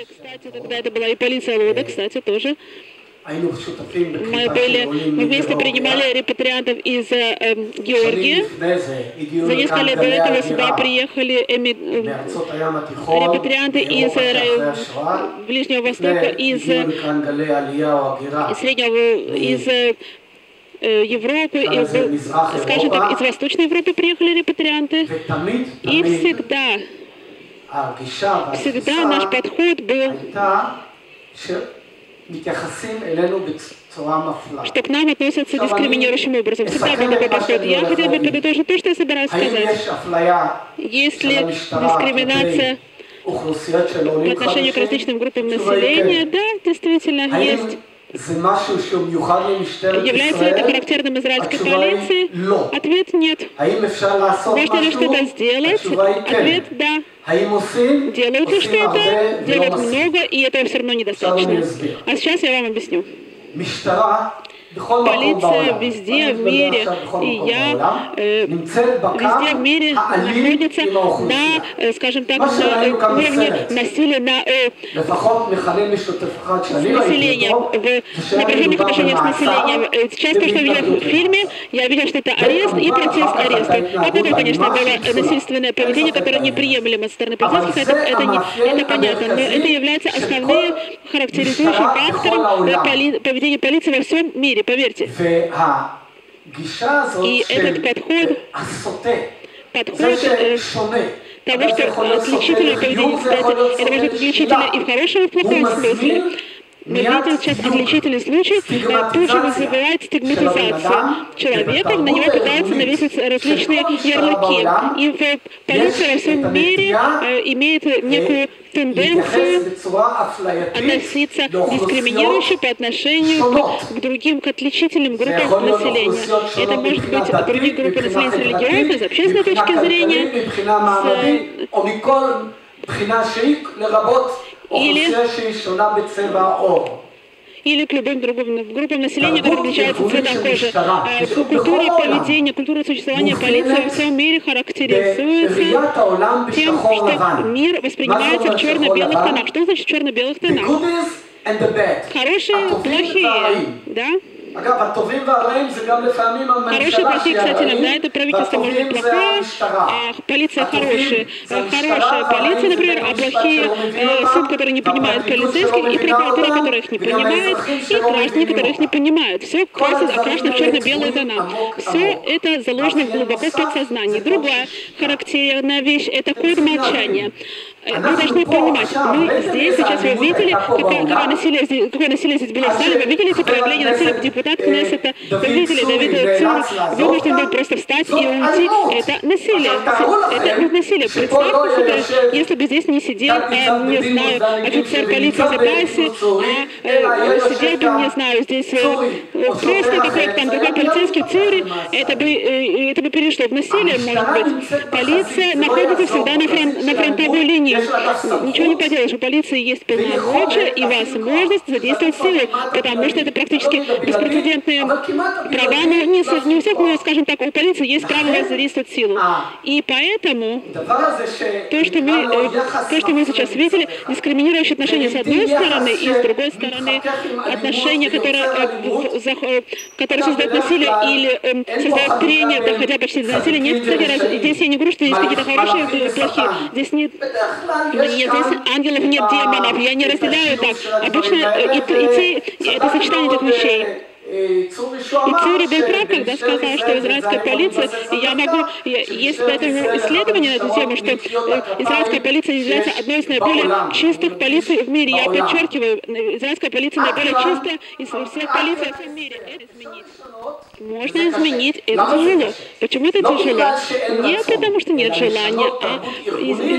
Кстати, тогда это была и полиция Лода, кстати, тоже. Мы вместе принимали репатриантов из Георгии. За несколько лет до этого сюда приехали репатрианты из Ближнего Востока, из Среднего, из Европы, скажем так, из Восточной Европы приехали репатрианты. И всегда наш подход был, что к нам относятся дискриминирующим образом. Всегда был такой подход. Я хотела бы подытожить то, что я собираюсь сказать. Если дискриминация по отношению к различным группам населения, да, действительно, есть. Является это характерным израильской полиции? Ответ нет. Можно ли что-то сделать? Ответ да. Делают ли что-то? Делают много, и этого все равно недостаточно. А сейчас я вам объясню. Полиция везде в мире, и я везде в мире находится на, скажем так, на уровне насилия на население, в напряженных отношениях с населением. Сейчас то, что я видел в фильме, я видел, что это арест и процесс ареста. Это, конечно, было насильственное поведение, которое неприемлемо со стороны полицейских, это понятно, но это является основным характеризующим фактором поведения полиции во всем мире. Поверьте. И этот подход того, что отличительное поведение, кстати, это может быть отличительно и в хорошем, и в плохом смысле. Мы видим сейчас отличительный случай, тоже вызывает стигматизацию человека, на него пытаются навесить различные ярлыки. И полиция во всем мире имеет некую тенденцию относиться дискриминирующе по отношению к другим, к отличительным группам населения. Это может быть другие группы населения с религиозной, с общественной точки зрения, или к любым другим группам населения, которые отличаются цветом кожи. Культура поведения, культура существования полиции во всем мире характеризуется тем, что мир воспринимается в черно-белых тонах. Что значит в черно-белых тонах? Хорошие, плохие, да? Хорошие, плохие, кстати, иногда это правительство может быть плохое, а полиция хорошая. Хорошая полиция, например, а плохие суд, который не понимает полицейских, и прокуратура, которая их не понимает, и граждане, которые их не понимают. Все окрашено в черно-белые тона. Все это заложено глубоко в подсознании. Другая характерная вещь — это код молчания. Вы должны понимать, мы здесь сейчас вы видели, какое насилие здесь было в зале, вы видели эти проявления насилия, депутат Кнессета, вы видели Давида Цюр, вы можете был просто встать и уйти. Это насилие. Это насилие. Представьте себе, если бы здесь не сидел, не знаю, офицер полиции Забайси, сидел бы, не знаю, здесь просто какой-то там другой полицейский Цюри, это бы перешло в насилие, может быть. Полиция находится всегда на фронтовой линии. Ничего не поделаешь, у полиции есть полномочия и возможность задействовать силу, потому что это практически беспрецедентные права, но не у всех, но, скажем так, у полиции есть право задействовать силу. И поэтому то, что мы сейчас видели, дискриминирующие отношения с одной стороны и с другой стороны отношения, которые создают насилие или создают трение, доходя почти до насилия. Нет, кстати, здесь я не говорю, что есть какие-то хорошие или плохие. Здесь нет ангелов, нет демонов, я не разделяю так. Обычно это сочетание этих вещей. И Цюри был прав, когда сказал, что израильская полиция, есть поэтому исследование на эту тему, что израильская полиция является одной из наиболее чистых полиций в мире. Я подчеркиваю, израильская полиция наиболее чистая из всех полиций во всем мире. Это изменить. Можно изменить, это тяжело. Почему это тяжело? Не потому, что нет желания, а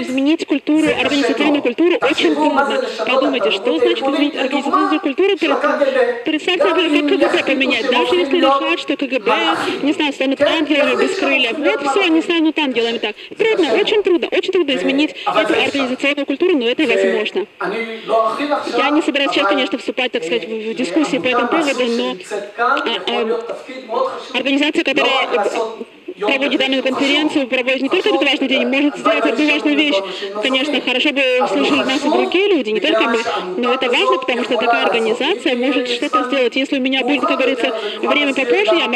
изменить культуру, организационную культуру очень трудно. Подумайте, что значит изменить организационную культуру? Представьте, как КГБ поменять. Даже если решат, что КГБ, не знаю, станут ангелами без крыльев. Вот все, они станут ангелами так. Трудно, очень трудно изменить эту организационную культуру, но это возможно. Я не собираюсь сейчас, конечно, вступать, так сказать, в дискуссии по этому поводу, но организация, которая проводит данную конференцию, проводит не только этот важный день, может сделать одну важную вещь. Конечно, хорошо бы слышали нас и другие люди, не только мы, но это важно, потому что такая организация может что-то сделать. Если у меня будет, как говорится, время попозже, я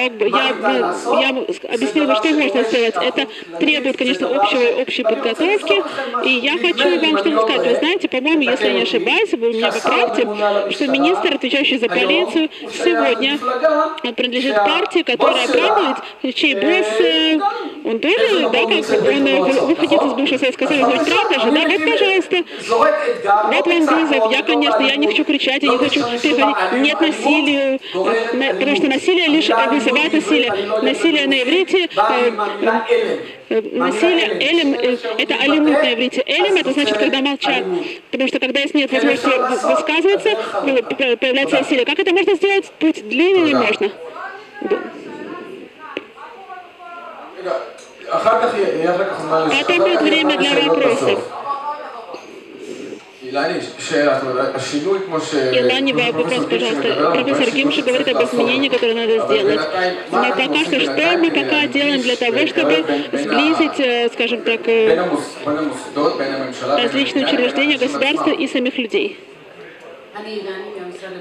объяснила бы, что можно сделать. Это требует, конечно, общей подготовки, и я хочу вам что-то сказать. Вы знаете, по-моему, если я не ошибаюсь, вы меня поправьте, что министр, отвечающий за полицию, сегодня принадлежит партии, которая правит, чей босс, он тоже, да, как он выходит из бывшего Советского Союза, ведь правда же, да, вот, пожалуйста, вот вам вызов, я, конечно, я не хочу кричать, я не хочу переходить, нет насилию, потому что насилие лишь вызывает насилие. Насилие на иврите, насилие, элем, это алимут на иврите. Элем, это значит, когда молчат, потому что когда нет возможности высказываться, появляется насилие. Как это можно сделать? Путь длинный можно. Потом будет время для вопросов. Илани, вопрос, пожалуйста. Профессор Гимши говорит об изменении, которые надо сделать. Но пока что мы пока делаем для того, чтобы сблизить, скажем так, различные учреждения государства и самих людей.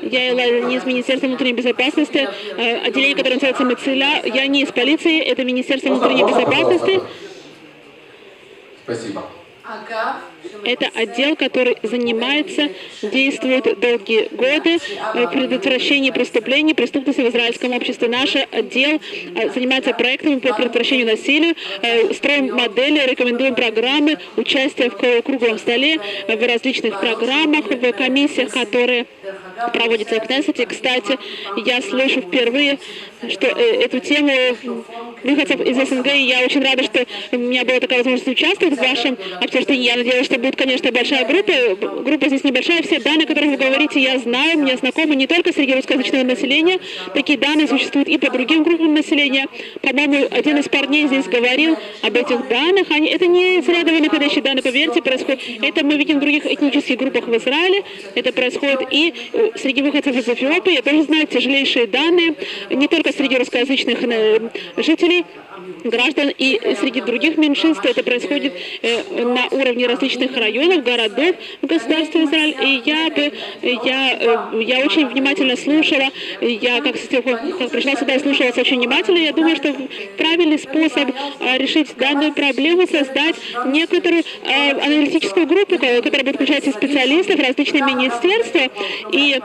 Я не из Министерства внутренней безопасности, отделение, которое называется МЦИЛА. Я не из полиции, это Министерство внутренней безопасности. Спасибо. Это отдел, который занимается, действует долгие годы в предотвращении преступлений, преступности в израильском обществе. Наш отдел занимается проектами по предотвращению насилия, строим модели, рекомендуем программы, участие в круглом столе, в различных программах, в комиссиях, которые проводятся в Кнессете. Кстати, я слышу впервые, что эту тему выходцев из СНГ, и я очень рада, что у меня была такая возможность участвовать в вашем обсуждении. Я надеюсь, что будет, конечно, большая группа здесь небольшая. Все данные, о которых вы говорите, я знаю, мне знакомы не только среди русскоязычного населения, такие данные существуют и по другим группам населения. По-моему, один из парней здесь говорил об этих данных. Это не из ряда выходящие данные, поверьте, происходит. Это мы видим в других этнических группах в Израиле. Это происходит и среди выходцев из Эфиопии. Я тоже знаю тяжелейшие данные, не только среди русскоязычных жителей, граждан и среди других меньшинств. Это происходит на уровне различных районов, городов в государстве Израиль. И я очень внимательно слушала, я как пришла сюда и слушала очень внимательно, я думаю, что правильный способ решить данную проблему — создать некоторую аналитическую группу, которая будет включать специалистов, различные министерства. И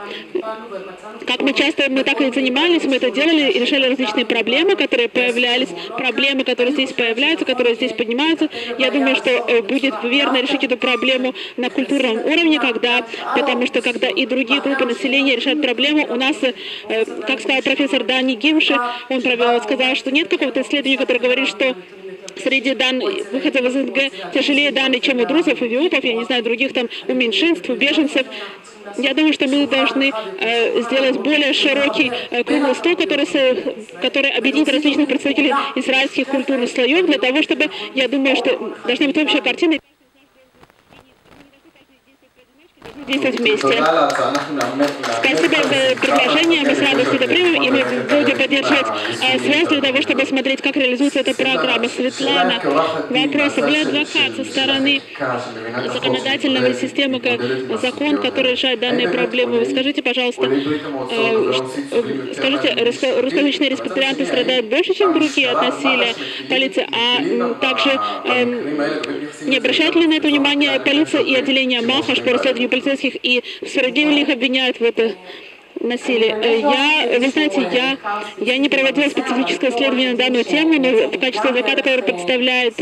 как мы так и занимались, мы это делали и решали различные проблемы, которые появлялись, проблемы, которые здесь появляются, которые здесь поднимаются. Я думаю, что будет верно решить эту проблему на культурном уровне, потому что когда и другие группы населения решают проблему, у нас, как сказал профессор Дани Гимши, он сказал, что нет какого-то исследования, которое говорит, что среди выходцев из СНГ тяжелее данные, чем у друзов, эфиопов, я не знаю, других там, у меньшинств, у беженцев. Я думаю, что мы должны сделать более широкий круглый стол, который объединит различных представителей израильских культурных слоев, для того, чтобы, я думаю, что должна быть общая картина. Действовать вместе. Спасибо за предложение, мы с радостью это примем, и мы будем поддерживать связь для того, чтобы смотреть, как реализуется эта программа. Светлана, вопросы. Вы адвокат со стороны законодательной системы, закон, который решает данные проблемы. Скажите, пожалуйста, русскоязычные респатрианты страдают больше, чем другие от насилия полиции, а также не обращает ли на это внимание полиция и отделение МАХАШ по расследованию полицейских, и справедливо ли их обвиняют в это насилие? Вы знаете, я не проводила специфическое исследование на данную тему, но в качестве адвоката, который представляет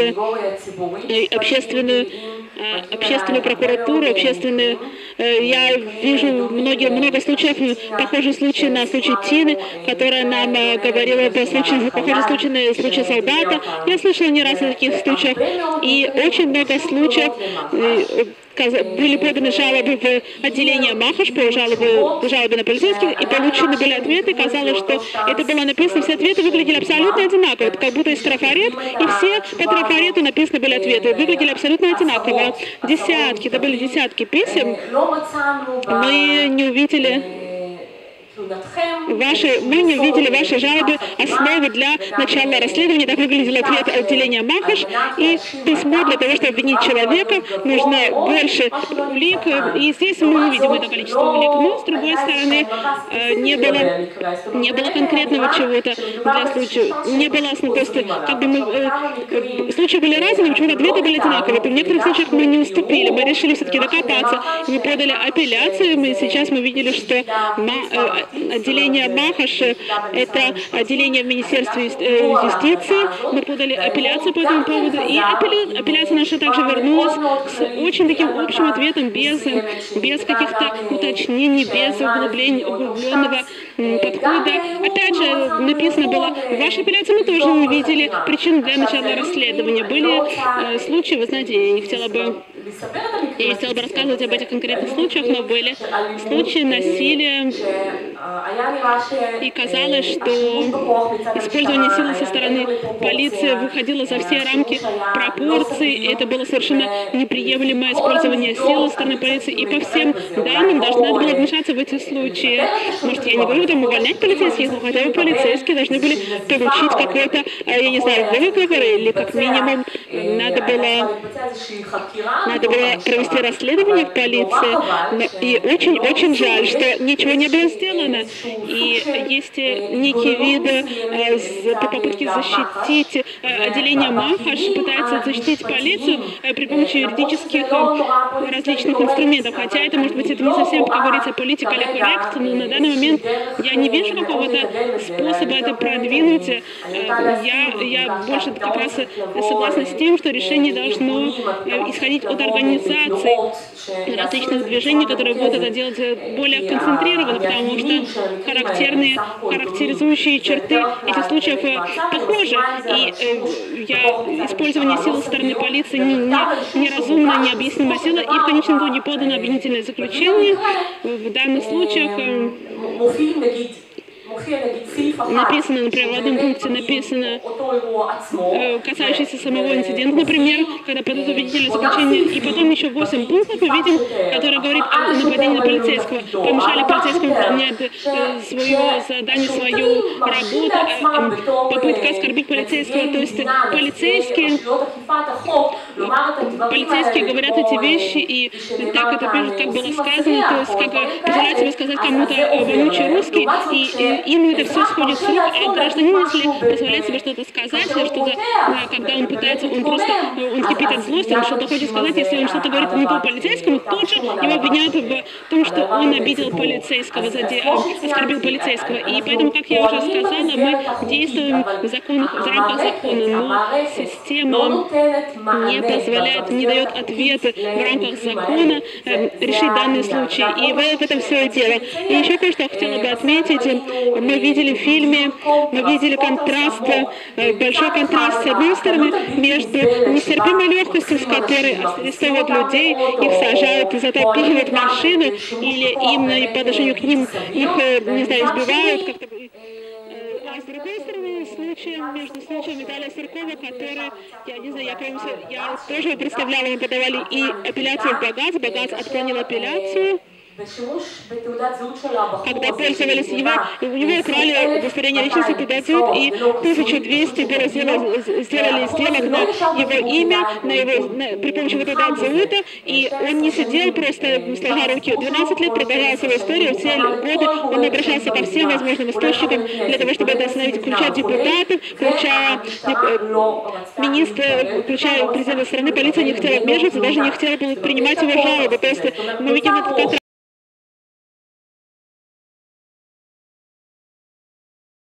общественную прокуратуру, я вижу много случаев, похожие случаи на случай Тины, которая нам говорила похожий случай на случай солдата. Я слышала не раз о таких случаях, и очень много случаев были поданы жалобы в отделение МАХАШ по жалобе на полицейских, и получены были ответы. Казалось, что это было написано, все ответы выглядели абсолютно одинаково, как будто из трафарет, и все по трафарету написаны были ответы, выглядели абсолютно одинаково. Это были десятки писем. Мы не увидели Мы не увидели ваши жалобы основы для начала расследования. Так выглядел ответ отделения МАХАШ. И письмо для того, чтобы обвинить человека, нужно больше улик. И здесь мы увидим это количество улик. Но, с другой стороны, не было конкретного чего-то для случая. Не было, просто как бы случаи были разные, почему-то ответы были одинаковые. В некоторых случаях мы не уступили, мы решили все-таки докопаться. Мы подали апелляцию, сейчас мы видели, что отделение МАХАШ — это отделение в Министерстве юстиции. Мы подали апелляцию по этому поводу, и апелляция наша также вернулась с очень таким общим ответом, без каких-то уточнений, без углубленного подхода. Опять же, написано было, в вашей апелляции мы тоже увидели причину для начала расследования. Были случаи, вы знаете, я не хотела бы рассказывать об этих конкретных случаях, но были случаи насилия, и казалось, что использование силы со стороны полиции выходило за все рамки пропорций, и это было совершенно неприемлемое использование силы со стороны полиции, и по всем данным даже надо было вмешаться в эти случаи. Может, я не говорю там увольнять полицейских, но хотя бы полицейские должны были получить какой-то, я не знаю, выговор, или как минимум надо было провести расследование в полиции, и очень-очень жаль, что ничего не было сделано. И есть некие виды попытки защитить отделение МАХАШ, пытается защитить полицию при помощи юридических различных инструментов. Хотя это, может быть, это не совсем, как говорится, политика или коррект, но на данный момент я не вижу какого-то способа это продвинуть. Я больше как раз согласна с тем, что решение должно исходить от организаций различных движений, которые будут это делать более концентрированно, потому что характеризующие черты этих случаев похожи. И использование силы со стороны полиции неразумно, необъяснимая сила, и в конечном итоге подано обвинительное заключение. В данных случаях написано, например, в одном пункте написано, касающееся самого инцидента, например, когда подают обвинительное заключение, и потом еще 8 пунктов мы видим, которые говорят о нападении на полицейского, помешали полицейскому выполнять свое задание, свою работу, попытка оскорбить полицейского, то есть полицейские говорят эти вещи, и так это пишут, как было сказано, то есть как позволяют себе сказать кому-то вонючий русский, и им это все сходит с рук, а гражданин, если позволяет себе что-то сказать, что-то, когда он пытается, он кипит от злости, он что-то хочет сказать, если он что-то говорит не по полицейскому, тут же его обвиняют в том, что он обидел полицейского, оскорбил полицейского. И поэтому, как я уже сказала, мы действуем в рамках закона, но система не позволяет, не дает ответы в рамках закона решить данные случаи. И в этом все и дело. И еще кое-что я хотела бы отметить. Мы видели в фильме, мы видели контраст, большой контраст, с одной стороны, между нестерпимой легкостью, с которой арестовывают людей, их сажают, затопливают машины, или им по отношению к ним их, не знаю, избивают как-то. А с другой стороны, между случаем Виталия Суркова, который, я не знаю, я тоже представляла, мы подавали и апелляцию в Багац отклонил апелляцию. Когда пользовались его, у него украли удостоверение личности Педазют, и 1200 было сделали сделок на его имя, при помощи Педазута, и он не сидел просто сложа руки. 12 лет продолжал свою историю, все годы он обращался ко всем возможным источникам для того, чтобы это остановить, включая депутатов, включая министра, включая президента страны. Полиция не хотела вмешиваться, даже не хотела принимать его жалобы. То есть мы видим этот контраст